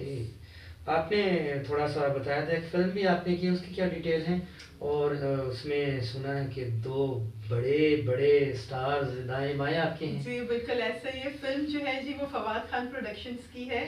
Yes. Okay. आपने थोड़ा सा बताया था, एक फिल्म भी आपने की, उसकी क्या डिटेल है? और उसमें सुना है कि दो बड़े बड़े स्टार्स दाएं बाएं आपके हैं। जी बिल्कुल ऐसा ही है। फिल्म जो है जी वो फवाद खान प्रोडक्शंस की है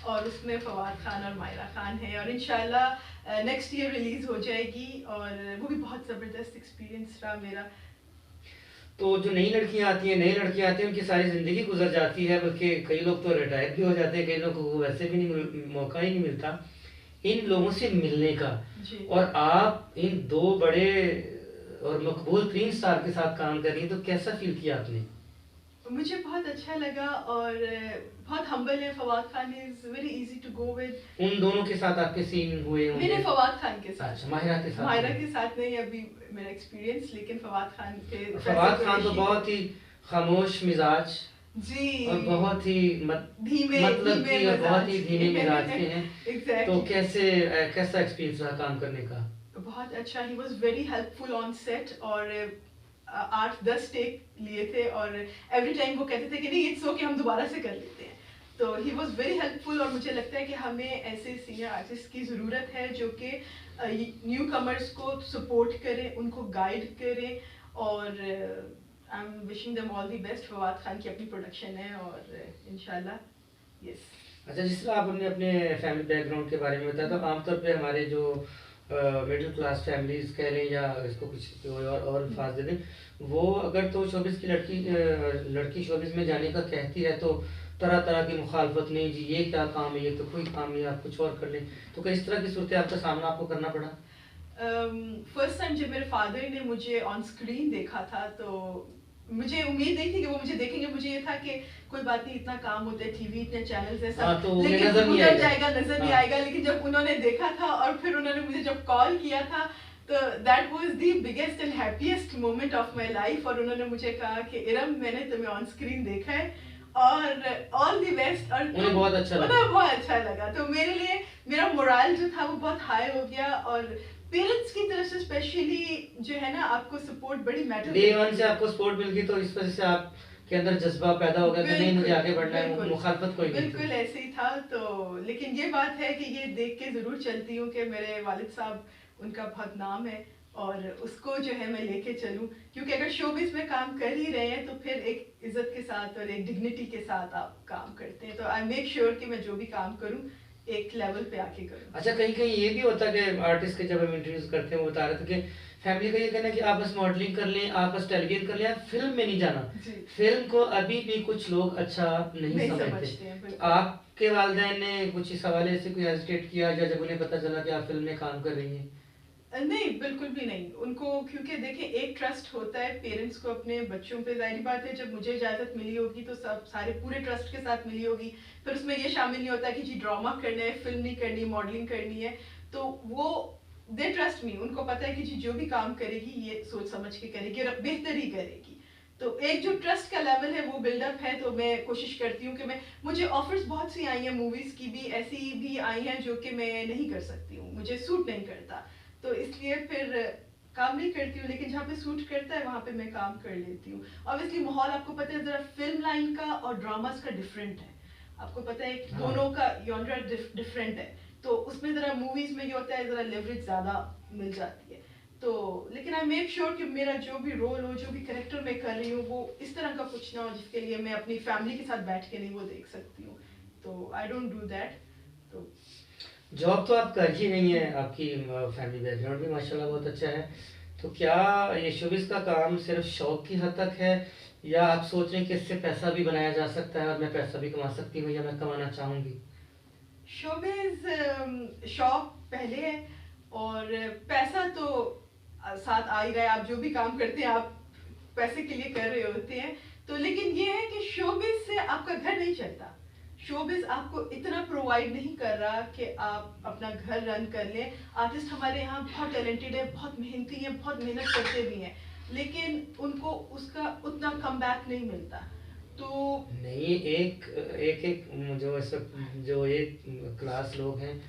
और उसमें फवाद खान और मायरा खान है और इंशाल्लाह नेक्स्ट ईयर रिलीज हो जाएगी और वो भी बहुत ज़बरदस्त एक्सपीरियंस रहा मेरा। तो जो नई लड़कियां आती हैं, नई लड़कियां आती हैं, उनकी सारी ज़िंदगी गुजर जाती है, बल्कि कई लोग तो रिटायर भी हो जाते हैं, कई लोगों को वैसे भी नहीं मौका ही नहीं मिलता इन लोगों से मिलने का। जी और आप इन दो बड़े और मकबूल तीन स्टार के साथ काम कर रही हैं, तो कैसा फील किया आपने? मुझे बहुत अच्छा लगा और बहुत हम्बल है। Fawad Khan is very easy to go with. उन दोनों के साथ आपके सीन हुए मैंने होंगे? फवाद खान के अच्छा, साथ, माहिरा के साथ मायरा नहीं। के साथ नहीं अभी मेरा एक्सपीरियंस, लेकिन फवाद खान के फैसल फवाद खान तो कुरैशी थे। बहुत ही खामोश मिजाज जी और बहुत ही धीमे मतलब धीमे कि बहुत मजाज ही धीमे मिजाज के हैं। के तो एग्जैक्टली। कैसा एक्सपीरियंस रहा काम करने का? बहुत अच्छा। He was very helpful on set और 8-10 टेक लिए थे और एवरी टाइम वो कहते थे कि नहीं इट्स ओके हम दोबारा से कर लेते हैं। तो ही वॉज वेरी हेल्पफुल और मुझे लगता है कि हमें ऐसे सीनियर आर्टिस्ट की ज़रूरत है जो कि न्यू कमर्स को सपोर्ट करें, उनको गाइड करें और I am wishing them all the best. Fawad Khan की अपनी प्रोडक्शन है और इंशाल्लाह यस। अच्छा, जिस तरह आपने अपने फैमिली बैकग्राउंड के बारे में बताया, तो आमतौर पे हमारे जो मिडिल क्लास फैमिलीज कह लें या इसको कुछ कोई और अल्फाज दे दें, वो अगर तो शोबिस की लड़की शोबिस में जाने का कहती है, तो तरह तरह की मुखालफत, नहीं जी ये क्या काम है, ये तो कोई काम नहीं, आप कुछ और कर लें। तो किस तरह की सूरत आपका सामना आपको करना पड़ा? फर्स्ट टाइम जब मेरे फादर ने मुझे ऑन स्क्रीन देखा था तो मुझे उम्मीद नहीं थी कि वो मुझे देखेंगे। मुझे ये था कि कोई बात नहीं, इतना काम होता है, टीवी इतने चैनल्स है हाँ, सब, तो उन्हें लेकिन नजर नहीं गुजर आएगा। जाएगा, नजर नहीं हाँ। आएगा। लेकिन जब उन्होंने देखा था और फिर उन्होंने मुझे जब कॉल किया था तो that was the biggest and happiest moment of my life. और उन्होंने मुझे कहा कि इरम मैंने तुम्हें ऑन स्क्रीन देखा है और ऑल द बेस्ट। और उन्हें बहुत अच्छा लगा। उन्हें बहुत अच्छा लगा। तो मेरे लिए मेरा मोरल जो था वो बहुत हाई हो गया और पेरेंट्स की तरफ से स्पेशली जो है ना आपको सपोर्ट बड़ी मैटर डे करती वन से है। आपको सपोर्ट मिल गई, तो इस वजह से आपके अंदर जज्बा पैदा हो गया कि नहीं, मुझे आगे बढ़ना है, बिल्कुल मुखालफत कोई नहीं बिल्कुल थी। ऐसे ही था। तो लेकिन ये बात है कि ये देख के ज़रूर चलती हूँ कि मेरे वालिद साहब, उनका बहुत नाम है और उसको जो है मैं लेके चलूँ। क्योंकि अगर शोबिस में काम कर ही रहे हैं तो फिर एक इज्जत के साथ और एक डिग्निटी के साथ आप काम करते हैं। तो आई मेक श्योर कि मैं जो भी काम करूँ एक लेवल पे आके करूँ। अच्छा, कहीं कहीं ये भी होता है कि आर्टिस्ट के जब हम इंटरव्यूज करते हैं, वो बता रहे थे कि फैमिली का ये कहना है कि आप बस मॉडलिंग कर लें, आप बस टेलीविजन कर लें, आप फिल्म में नहीं जाना। जी फिल्म को अभी भी कुछ लोग अच्छा नहीं नहीं समझते। समझते हैं तो बिल्कुल। आपके वालिदैन ने कुछ इस हवाले से कोई हेजिटेट किया, या जब उन्हें पता चला कि आप फिल्म में काम कर रही हैं? नहीं बिल्कुल भी नहीं उनको। क्योंकि देखिए एक ट्रस्ट होता है पेरेंट्स को अपने बच्चों पे। जाहिर बात है जब मुझे इजाज़त मिली होगी तो सब सारे पूरे ट्रस्ट के साथ मिली होगी। फिर उसमें ये शामिल नहीं होता कि जी ड्रामा करना है, फिल्म नहीं करनी, मॉडलिंग करनी है। तो वो दे ट्रस्ट मी, उनको पता है कि जी जो भी काम करेगी ये सोच समझ के करेगी और बेहतर ही करेगी। तो एक जो ट्रस्ट का लेवल है वो बिल्डअप है। तो मैं कोशिश करती हूँ कि मैं, मुझे ऑफर्स बहुत सी आई हैं मूवीज़ की भी, ऐसी भी आई हैं जो कि मैं नहीं कर सकती हूँ, मुझे सूट नहीं करता। तो इसलिए फिर काम नहीं करती हूँ। लेकिन जहाँ पे सूट करता है वहाँ पे मैं काम कर लेती हूँ। ऑब्वियसली माहौल आपको पता है ज़रा फिल्म लाइन का और ड्रामास का डिफरेंट है। आपको पता है हाँ। दोनों का जॉनरा डिफरेंट है। तो उसमें ज़रा मूवीज़ में ये होता है ज़रा लेवरेज ज़्यादा मिल जाती है। तो लेकिन आई मेक श्योर कि मेरा जो भी रोल हो, जो भी करेक्टर मैं कर रही हूँ वो इस तरह का कुछ ना हो जिसके लिए मैं अपनी फैमिली के साथ बैठ के नहीं वो देख सकती हूँ। तो आई डोंट डू दैट। तो जॉब तो आप कर ही रही हैं, आपकी फैमिली बैकग्राउंड भी माशाल्लाह बहुत अच्छा है। तो क्या ये शोबिस का काम सिर्फ शौक की हद तक है, या आप सोच रहे हैं कि इससे पैसा भी बनाया जा सकता है और मैं पैसा भी कमा सकती हूँ, या मैं कमाना चाहूँगी? शोबिज शौक पहले है और पैसा तो साथ आ ही रहा है। आप जो भी काम करते हैं आप पैसे के लिए कर रहे होते हैं। तो लेकिन ये है कि शोबिज से आपका घर नहीं चलता। शोबिज आपको इतना प्रोवाइड नहीं कर रहा कि आप अपना घर रन कर लें। आर्टिस्ट हमारे यहाँ बहुत टैलेंटेड है, बहुत मेहनती हैं, बहुत मेहनत करते भी हैं, लेकिन उनको उसका उतना कम बैक नहीं मिलता। तो नहीं, एक एक एक जो इस वक्त जो एक क्लास लोग हैं,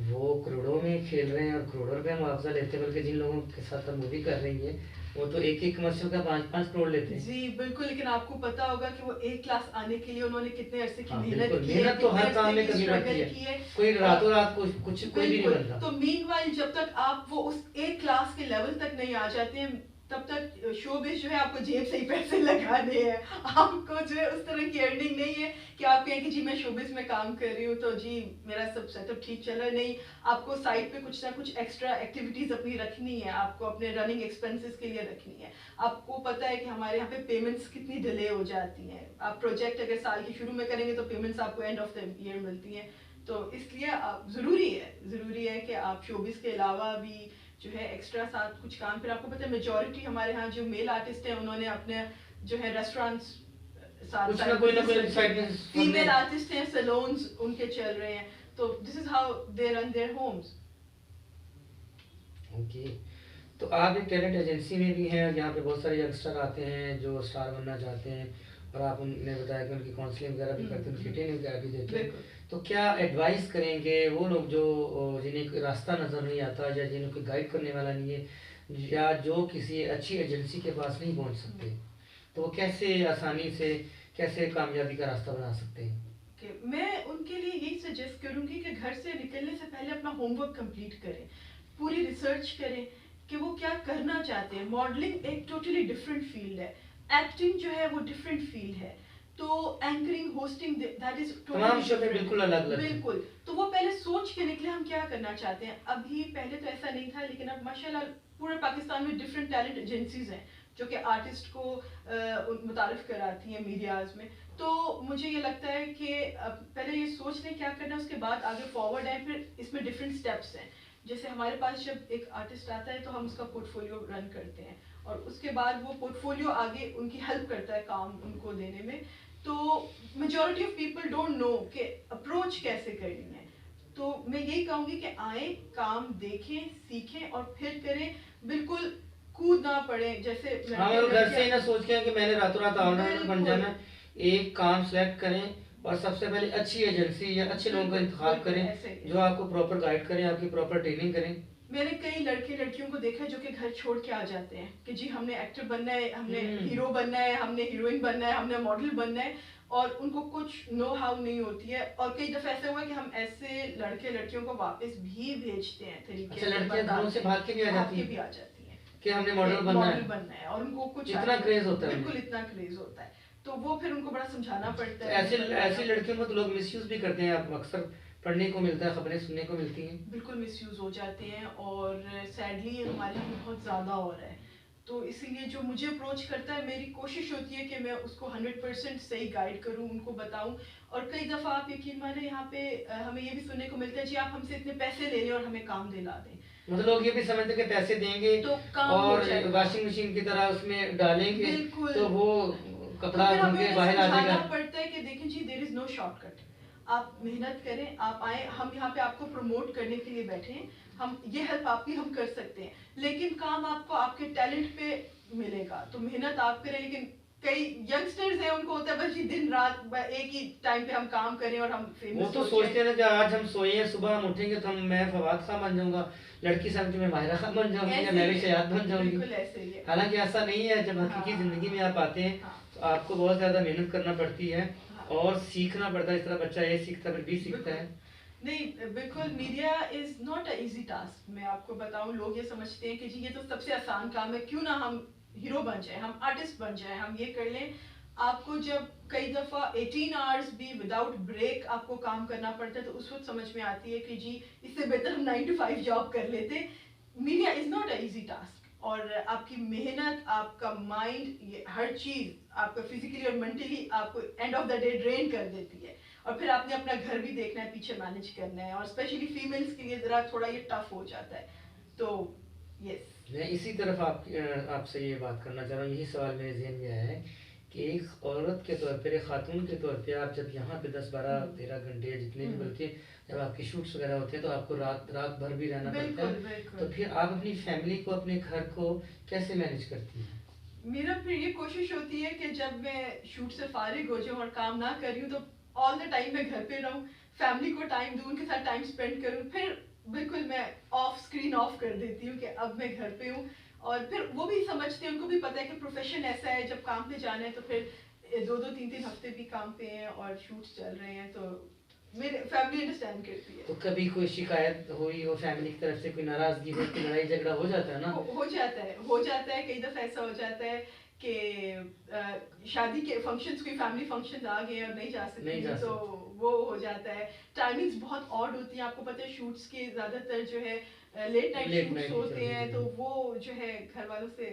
वो करोड़ों में खेल रहे हैं और करोड़ों रुपया मुआवजा लेते हैं, बल्कि जिन लोगों के साथ आप मूवी कर रही है, वो तो एक-एक कमर्शियल का 5-5 करोड़ लेते हैं। जी, बिल्कुल, लेकिन आपको पता होगा कि वो ए क्लास आने के लिए उन्होंने कितने अरसे की हाँ, मेहनत बिल्कुल, की है, मेहनत तो कितने हर काम अरसे में की करनी पड़ती स्ट्रगल है। की है। कोई और रातों-रात कुछ कोई भी नहीं बिल्कुल, बनता। तो मीनवाइल जब तक आप वो उस ए क्लास के लेवल तक नहीं आ जाते हैं, तब तक शोबिज़ जो है आपको जेब से ही पैसे लगाने हैं। आपको जो है उस तरह की अर्निंग नहीं है कि आप कहें कि जी मैं शोबिज़ में काम कर रही हूँ, तो जी मेरा सब सेटअप ठीक चल रहा है। नहीं, आपको साइड पे कुछ ना कुछ एक्स्ट्रा एक्टिविटीज़ अपनी रखनी है, आपको अपने रनिंग एक्सपेंसेस के लिए रखनी है। आपको पता है कि हमारे यहाँ पे पेमेंट्स कितनी डिले हो जाती हैं। आप प्रोजेक्ट अगर साल के शुरू में करेंगे तो पेमेंट्स आपको एंड ऑफ द ईयर मिलती हैं। तो इसलिए ज़रूरी है कि आप शोबिज़ के अलावा भी जो है एक्स्ट्रा साथ कुछ काम, फिर आपको पता है मेजॉरिटी हमारे यहाँ जो मेल आर्टिस्ट हैं उन्होंने अपने जो है रेस्टोरेंट्स साथ कुछ साथ ना कोई बिजनेस रखे साइड हैं। में सबने। फीमेल आर्टिस्ट हैं, सैलून्स उनके चल रहे हैं। तो this is how they run their homes. Okay. तो आप एक टैलेंट एजेंसी में भी हैं, यहाँ पे बहुत सारे यंगस्टर आते हैं जो स्टार बनना चाहते हैं, और आप उन्हें बताया कि उनकी काउंसलिंग वगैरह भी करते हैं, उनकी ट्रेनिंग वगैरह भी देते हैं। बिल्कुल। तो क्या एडवाइस करेंगे वो लोग जो जिन्हें कोई रास्ता नज़र नहीं आता, या जिन्हें कोई गाइड करने वाला नहीं है, या जो किसी अच्छी एजेंसी के पास नहीं पहुँच सकते, तो वो कैसे आसानी से कैसे कामयाबी का रास्ता बना सकते हैं? मैं उनके लिए यही सजेस्ट करूंगी कि घर से निकलने से पहले अपना होमवर्क कंप्लीट करें, पूरी रिसर्च करें कि वो क्या करना चाहते हैं। मॉडलिंग एक टोटली डिफरेंट फील्ड है, एक्टिंग जो है वो डिफरेंट फील्ड है, तो एंकरिंग होस्टिंग दैट इज तमाम टोटली विषयों पे बिल्कुल अलग-अलग है। बिल्कुल। तो वो पहले सोच के निकले हम क्या करना चाहते हैं। अभी पहले तो ऐसा नहीं था, लेकिन अब माशाल्लाह पूरे पाकिस्तान में डिफरेंट टैलेंट एजेंसीज हैं जो कि आर्टिस्ट को मुतारिफ कराती हैं मीडियाज में। तो मुझे ये लगता है कि पहले ये सोच लें क्या करना है, उसके बाद आगे फॉरवर्ड आए। फिर इसमें डिफरेंट स्टेप्स हैं। जैसे हमारे पास जब एक आर्टिस्ट आता है तो हम उसका पोर्टफोलियो रन करते हैं, और उसके बाद वो पोर्टफोलियो आगे उनकी हेल्प करता है काम उनको देने में। तो majority of people don't know कि अप्रोच कैसे करनी है। तो मैं यही कहूँगी कि आए, काम देखें, सीखें और फिर करें। बिल्कुल कूद ना पड़े जैसे हाँ, लड़के मतलब घर से ही ना लड़कियां। सोच के कि मैंने रातों रात ऑलराउंडर बन बिल्कुल जाना है। एक काम सेलेक्ट करें, और सबसे पहले अच्छी एजेंसी या अच्छे लोगों का बिल्कुल इंतखाब बिल्कुल करें, ऐसे ही जो है। आपको प्रॉपर गाइड करें, आपकी प्रॉपर ट्रेनिंग करें। मैंने कई लड़के लड़कियों को देखा है जो कि घर छोड़ के आ जाते हैं कि जी हमने एक्टर बनना है, हमने हीरो बनना है, हमने हीरोइन बनना है, हमने मॉडल बनना है, और उनको कुछ नो हाउ नहीं होती है। और कई दफा ऐसा हुआ है कि हम ऐसे लड़के लड़कियों को वापस भी भेजते हैं तरीके अच्छा, से, लड़कियां घरों से बताते भाग के भी आ हैं, भाग जाती के हैं भी आ जाती हैं कि हमने कि मॉडल बनना मॉडल है। बनना है, और उनको कुछ इतना आइडिया क्रेज होता है बिल्कुल उन्हें। इतना क्रेज होता है। तो वो फिर उनको बड़ा समझाना पड़ता तो है, ऐसे बताना ऐसी पड़ता है। लड़कियों को तो लोग मिसयूज भी करते हैं, आप अक्सर पढ़ने को मिलता है, खबरें सुनने को मिलती हैं। बिल्कुल मिसयूज हो जाते हैं, और सैडली हमारे यहाँ बहुत ज़्यादा हो रहा है। तो इसीलिए जो मुझे अप्रोच करता है, मेरी कोशिश होती है कि मैं उसको 100% सही गाइड करूँ, उनको बताऊँ। और कई दफ़ा आप यकीन माने यहाँ पे हमें ये भी सुनने को मिलता है जी आप हमसे इतने पैसे ले लें और हमें काम दिला दें। मतलब लोग ये भी समझते हैं कि पैसे देंगे तो काम हो और जाएगा। वॉशिंग मशीन की तरह उसमें डालेंगे, बिल्कुल। तो वो तो कपड़ा फिर धुल हमें के उन्हें बाहर आ समझाना जाएगा। पड़ता है कि देखें जी देयर इज नो शॉर्टकट। आप मेहनत करें, आप आए, हम यहाँ पे आपको प्रमोट करने के लिए बैठे हैं, हम ये हेल्प आपकी हम कर सकते हैं, लेकिन काम आपको आपके टैलेंट पे मिलेगा। तो मेहनत आप करें, लेकिन कई यंगस्टर्स हैं उनको होता है बस जी दिन रात एक ही टाइम पे हम काम करें और हम वो फेमस तो हो सोचते जाएं। हैं ना कि आज हम सोए हैं, सुबह हम उठेंगे तो हम मैं फवाद खान बन जाऊंगा, लड़की समझती मैं माहिरा खान बन जाऊंगी, या ऐसे मैं ही भी है, शयाद बन जाऊंगी। बिल्कुल ऐसे ही है। हालांकि ऐसा नहीं है, जब हकीकी हाँ जिंदगी में आप आते हैं हाँ तो आपको बहुत ज्यादा मेहनत करना पड़ती है हाँ और सीखना पड़ता है। इस तरह बच्चा ये सीखता है फिर भी सीखता बिल्कुल। है। नहीं बिल्कुल, media is not a easy task. मैं आपको बताऊं, लोग ये समझते हैं कि जी ये तो सबसे आसान काम है, क्यों ना हम हीरो बन जाए, हम आर्टिस्ट बन जाए, हम ये कर लें। आपको जब कई दफ़ा 18 आवर्स भी विदाउट ब्रेक आपको काम करना पड़ता है, तो उस वक्त समझ में आती है कि जी इससे बेहतर हम 9 to 5 जॉब कर लेते। Media is not a easy task, और आपकी मेहनत, आपका माइंड, ये हर चीज़ आपका फिजिकली और मेंटली आपको end of the day drain कर देती है। और फिर आपने अपना घर भी देखना है, पीछे मैनेज करना है, और स्पेशली फीमेल्स के लिए ज़रा थोड़ा ये टफ हो जाता है। तो यस। मैं इसी तरफ आपसे ये बात करना चाह रहा हूँ, यही सवाल मेरे जहन में आया है कि एक औरत के तौर पर, एक खातून के तौर पे, आप जब यहाँ पे 10 12 13 घंटे या जितने भी बल्कि जब आपके शूट्स वगैरह होते हैं तो आपको रात रात भर भी रहना पड़ता बिल्कुल है, तो बिल्कुल। फिर आप अपनी फैमिली को, अपने घर को कैसे मैनेज करती हैं? मेरा फिर ये कोशिश होती है कि जब मैं शूट से फारिग हो जाऊँ और काम ना कर रही हूँ, तो ऑल द टाइम मैं घर पे रहूँ, फैमिली को टाइम दूँ, उनके साथ टाइम स्पेंड करूँ। फिर बिल्कुल मैं ऑफ स्क्रीन ऑफ कर देती हूँ कि अब मैं घर पे हूँ, और फिर वो भी समझते हैं, उनको भी पता है कि प्रोफेशन ऐसा है, जब काम पे जाना है तो फिर 2-2 3-3 हफ्ते भी काम पे हैं और शूट्स चल रहे हैं, तो मेरे फैमिली अंडरस्टैंड करती है। तो कभी कोई शिकायत हुई हो फैमिली की तरफ से, कोई नाराजगी हो, कोई लड़ाई झगड़ा हो जाता है ना? हो जाता है, हो जाता है। कई दफ़ा ऐसा हो जाता है कि शादी के फंक्शंस, कोई फैमिली फंक्शंस आ गए और नहीं जा नहीं जा सकती, तो वो हो जाता है। टाइमिंग्स बहुत ऑड होती हैं, आपको पता है शूट्स के ज़्यादातर जो है late night late shoots night होते हैं, तो चलती वो जो है घर वालों से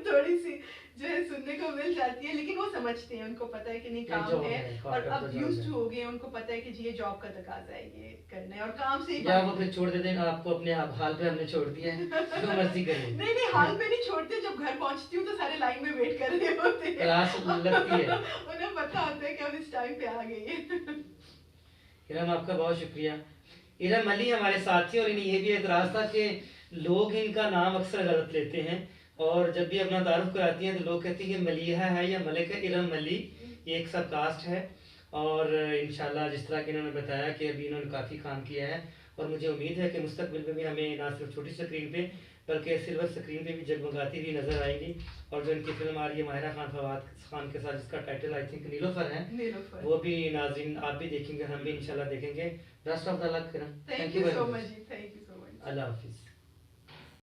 थोड़ी सी जो है सुनने को मिल जाती है, लेकिन वो समझते हैं, उनको पता है कि नहीं है, काम जॉब है, है, और पार्ट ऑफ द अब जॉब यूज्ड है। हो गए हैं, उनको पता है कि जी ये जॉब का तकाजा है, ये करना है, और काम से ही या बात वो फिर छोड़ देते हैं आपको अपने आप हाल पे, हमने छोड़ दिया है, जो मर्जी करें। नहीं नहीं, हाल में नहीं छोड़ते, जब घर पहुंचती हूँ तो सारे लाइन में वेट कर रहे होते हैं। क्लास लगती है। उन्हें पता होता है कि अब इस टाइम पे आ गई है। इरम आपका बहुत शुक्रिया। इरम अली हमारे साथी, और इन्हें ये भी एतराज़ था कि लोग इनका नाम अक्सर गलत लेते हैं, और जब भी अपना तारुफ कराती हैं तो लोग कहते हैं कि मलिहा है या मलिक है। इरम अली ये एक सब कास्ट है, और इंशाल्लाह जिस तरह कि इन्होंने बताया कि अभी इन्होंने काफ़ी काम किया है, और मुझे उम्मीद है कि मुस्तकबिल में भी हमें ना सिर्फ छोटी स्क्रीन पे बल्कि सिल्वर स्क्रीन पे भी जगमगाती हुई नज़र आएंगी। और जो इनकी फिल्म आ रही है माहिरा खान फवाद खान के साथ, जिसका टाइटल आई थिंक नीलोफर है, नीलोफर। वो भी नाज़रीन आप भी देखेंगे, हम भी इंशाल्लाह देखेंगे। Best of the luck. Thank thank you you very so much. Much जी, थैंक यू सो मच। अल्लाह हाफिज़।